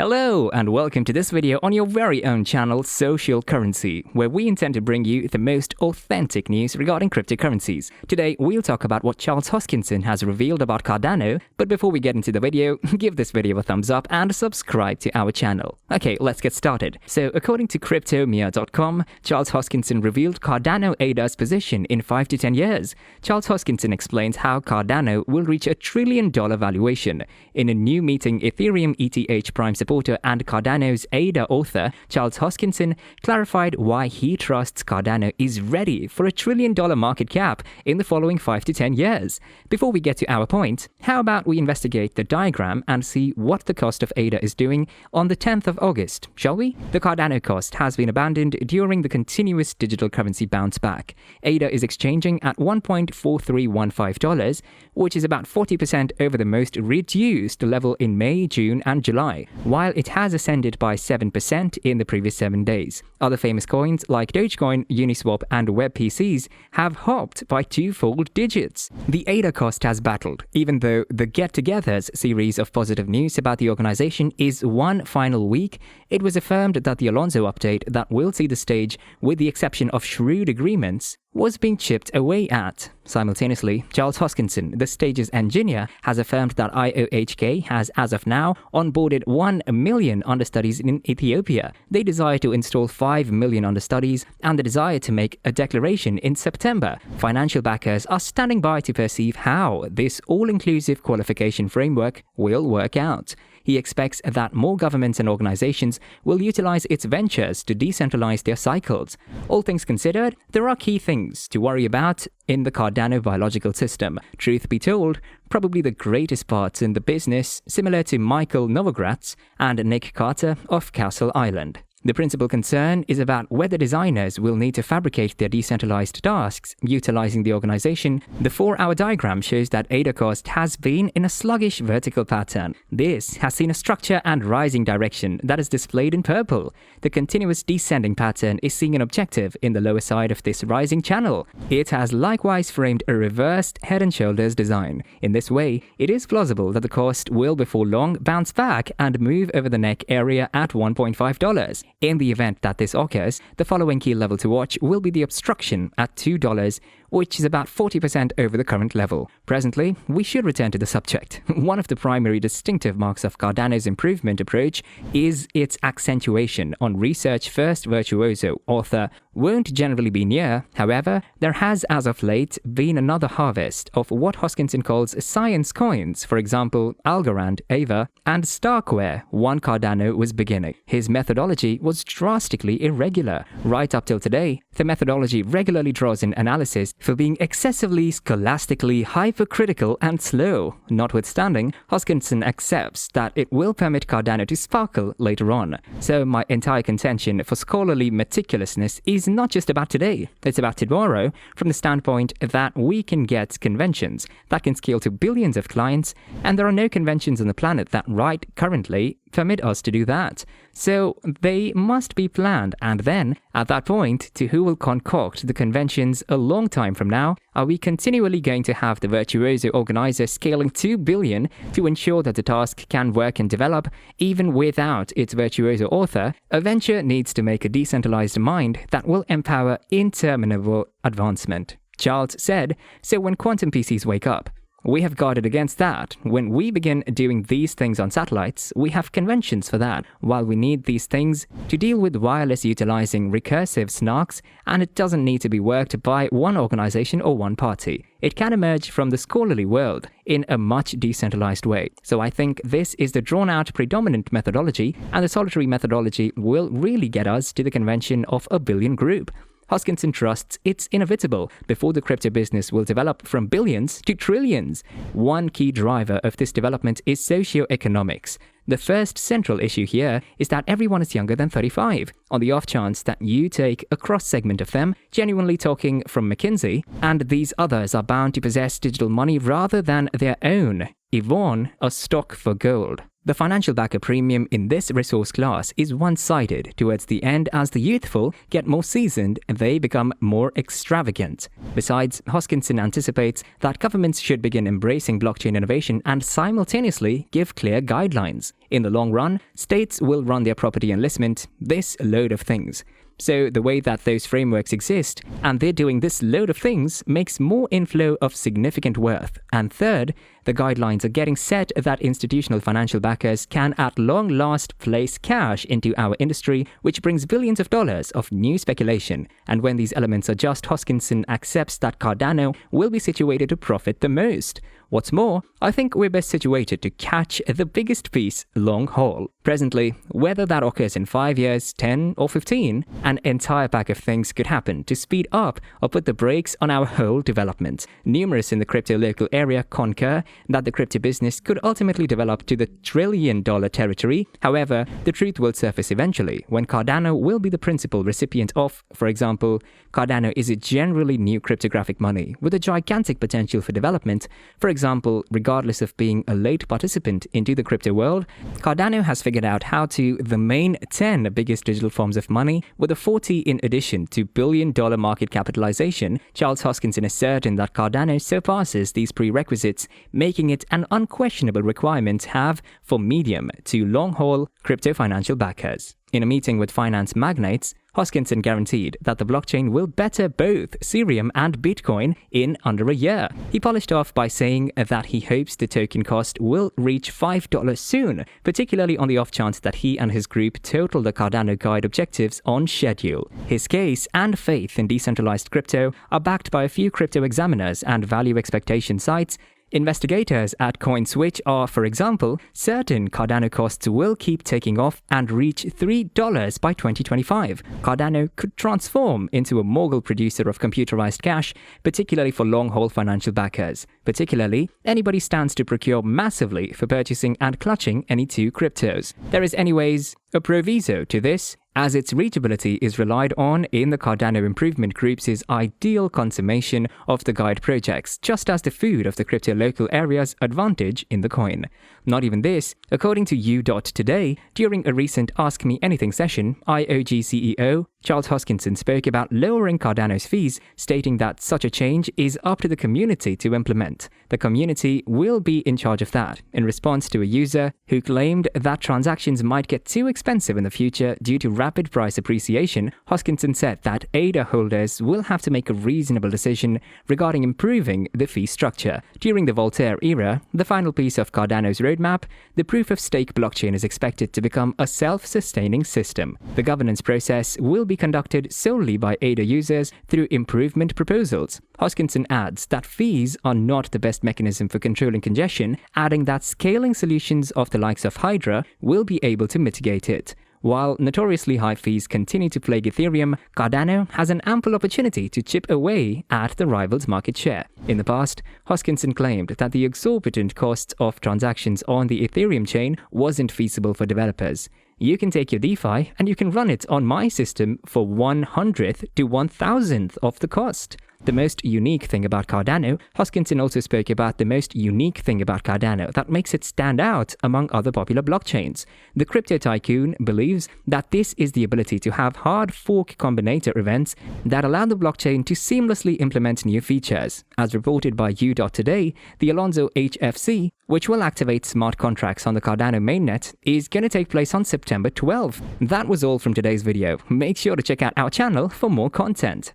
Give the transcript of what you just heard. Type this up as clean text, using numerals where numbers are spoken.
Hello and welcome to this video on your very own channel Social Currency, where we intend to bring you the most authentic news regarding cryptocurrencies. Today we'll talk about what Charles Hoskinson has revealed about Cardano, but before we get into the video, give this video a thumbs up and subscribe to our channel. Okay, let's get started. So according to cryptomia.com, Charles Hoskinson revealed Cardano ADA's position in 5 to 10 years. Charles Hoskinson explains how Cardano will reach $1 trillion valuation. In a new meeting, Ethereum ETH Prime supporter and Cardano's ADA author, Charles Hoskinson, clarified why he trusts Cardano is ready for $1 trillion market cap in the following 5 to 10 years. Before we get to our point, how about we investigate the diagram and see what the cost of ADA is doing on the 10th of August, shall we? The Cardano cost has been abandoned during the continuous digital currency bounce back. ADA is exchanging at $1.4315, which is about 40% over the most reduced level in May, June, and July, while it has ascended by 7% in the previous 7 days. Other famous coins like Dogecoin, Uniswap, and WebPCs have hopped by twofold digits. The ADA cost has battled, even though the Get-Togethers series of positive news about the organization is one final week. It was affirmed that the Alonzo update that will see the stage, with the exception of shrewd agreements, was being chipped away at. Simultaneously, Charles Hoskinson, the stage's engineer, has affirmed that IOHK has, as of now, onboarded 1 million understudies in Ethiopia. They desire to install 5 million understudies and the desire to make a declaration in September. Financial backers are standing by to perceive how this all-inclusive qualification framework will work out. He expects that more governments and organizations will utilize its ventures to decentralize their cycles. All things considered, there are key things to worry about in the Cardano biological system. Truth be told, probably the greatest parts in the business, similar to Michael Novogratz and Nick Carter of Castle Island. The principal concern is about whether designers will need to fabricate their decentralized tasks utilizing the organization. The 4-hour diagram shows that ADA cost has been in a sluggish vertical pattern. This has seen a structure and rising direction that is displayed in purple. The continuous descending pattern is seeing an objective in the lower side of this rising channel. It has likewise framed a reversed head and shoulders design. In this way, it is plausible that the cost will before long bounce back and move over the neck area at $1.5. In the event that this occurs, the following key level to watch will be the obstruction at $2, which is about 40% over the current level. Presently, we should return to the subject. One of the primary distinctive marks of Cardano's improvement approach is its accentuation on research-first virtuoso author won't generally be near. However, there has as of late been another harvest of what Hoskinson calls science coins. For example, Algorand, Ava, and Starkware, one Cardano was beginning. His methodology was drastically irregular. Right up till today, the methodology regularly draws in analysis for being excessively scholastically hypercritical and slow. Notwithstanding, Hoskinson accepts that it will permit Cardano to sparkle later on. So my entire contention for scholarly meticulousness is not just about today, it's about tomorrow, from the standpoint that we can get conventions that can scale to billions of clients, and there are no conventions on the planet that right currently permit us to do that. So they must be planned, and then, at that point, to who will concoct the conventions a long time from now, are we continually going to have the virtuoso organizer scaling 2 billion to ensure that the task can work and develop, even without its virtuoso author? A venture needs to make a decentralized mind that will empower interminable advancement. Charles said, so when quantum PCs wake up, we have guarded against that. When we begin doing these things on satellites, we have conventions for that. While we need these things to deal with wireless utilizing recursive snarks, and it doesn't need to be worked by one organization or one party. It can emerge from the scholarly world in a much decentralized way. So I think this is the drawn-out predominant methodology, and the solitary methodology will really get us to the convention of a billion group. Hoskinson trusts it's inevitable before the crypto business will develop from billions to trillions. One key driver of this development is socioeconomics. The first central issue here is that everyone is younger than 35. On the off chance that you take a cross-segment of them, genuinely talking from McKinsey, and these others are bound to possess digital money rather than their own. Yvonne, a stock for gold. The financial backer premium in this resource class is one-sided. Towards the end, as the youthful get more seasoned, they become more extravagant. Besides, Hoskinson anticipates that governments should begin embracing blockchain innovation and simultaneously give clear guidelines. In the long run, states will run their property enlistment, this load of things. So the way that those frameworks exist, and they're doing this load of things, makes more inflow of significant worth. And third, the guidelines are getting set that institutional financial backers can at long last place cash into our industry, which brings billions of dollars of new speculation. And when these elements are just, Hoskinson accepts that Cardano will be situated to profit the most. What's more, I think we're best situated to catch the biggest piece long haul. Presently, whether that occurs in 5 years, 10 or 15, an entire pack of things could happen to speed up or put the brakes on our whole development. Numerous in the crypto local area concur that the crypto business could ultimately develop to the trillion-dollar territory. However, the truth will surface eventually when Cardano will be the principal recipient of, for example, Cardano is a generally new cryptographic money with a gigantic potential for development. For example, regardless of being a late participant into the crypto world, Cardano has figured out how to the main 10 biggest digital forms of money with a 40 in addition to billion-dollar market capitalization. Charles Hoskinson is certain that Cardano surpasses these prerequisites, making it an unquestionable requirement to have for medium to long-haul crypto financial backers. In a meeting with finance magnates, Hoskinson guaranteed that the blockchain will better both Ethereum and Bitcoin in under a year. He polished off by saying that he hopes the token cost will reach $5 soon, particularly on the off chance that he and his group total the Cardano guide objectives on schedule. His case and faith in decentralized crypto are backed by a few crypto examiners and value expectation sites. Investigators at CoinSwitch are, for example, certain Cardano costs will keep taking off and reach $3 by 2025. Cardano could transform into a mogul producer of computerized cash, particularly for long-haul financial backers. Particularly, anybody stands to procure massively for purchasing and clutching any two cryptos. There is anyways a proviso to this, as its reachability is relied on in the Cardano improvement group's ideal consummation of the guide projects, just as the food of the crypto local area's advantage in the coin. Not even this, according to U.Today, during a recent Ask Me Anything session, IOG CEO Charles Hoskinson spoke about lowering Cardano's fees, stating that such a change is up to the community to implement. The community will be in charge of that, in response to a user who claimed that transactions might get too expensive in the future due to rapid price appreciation. Hoskinson said that ADA holders will have to make a reasonable decision regarding improving the fee structure. During the Voltaire era, the final piece of Cardano's roadmap, the proof-of-stake blockchain is expected to become a self-sustaining system. The governance process will be conducted solely by ADA users through improvement proposals. Hoskinson adds that fees are not the best mechanism for controlling congestion, adding that scaling solutions of the likes of Hydra will be able to mitigate it. While notoriously high fees continue to plague Ethereum, Cardano has an ample opportunity to chip away at the rival's market share. In the past, Hoskinson claimed that the exorbitant costs of transactions on the Ethereum chain wasn't feasible for developers. You can take your DeFi and you can run it on my system for 1/100th to 1,000th of the cost. The most unique thing about Cardano, Hoskinson also spoke about the most unique thing about Cardano that makes it stand out among other popular blockchains. The crypto tycoon believes that this is the ability to have hard fork combinator events that allow the blockchain to seamlessly implement new features. As reported by U.Today, the Alonzo HFC, which will activate smart contracts on the Cardano mainnet, is going to take place on September 12th. That was all from today's video. Make sure to check out our channel for more content.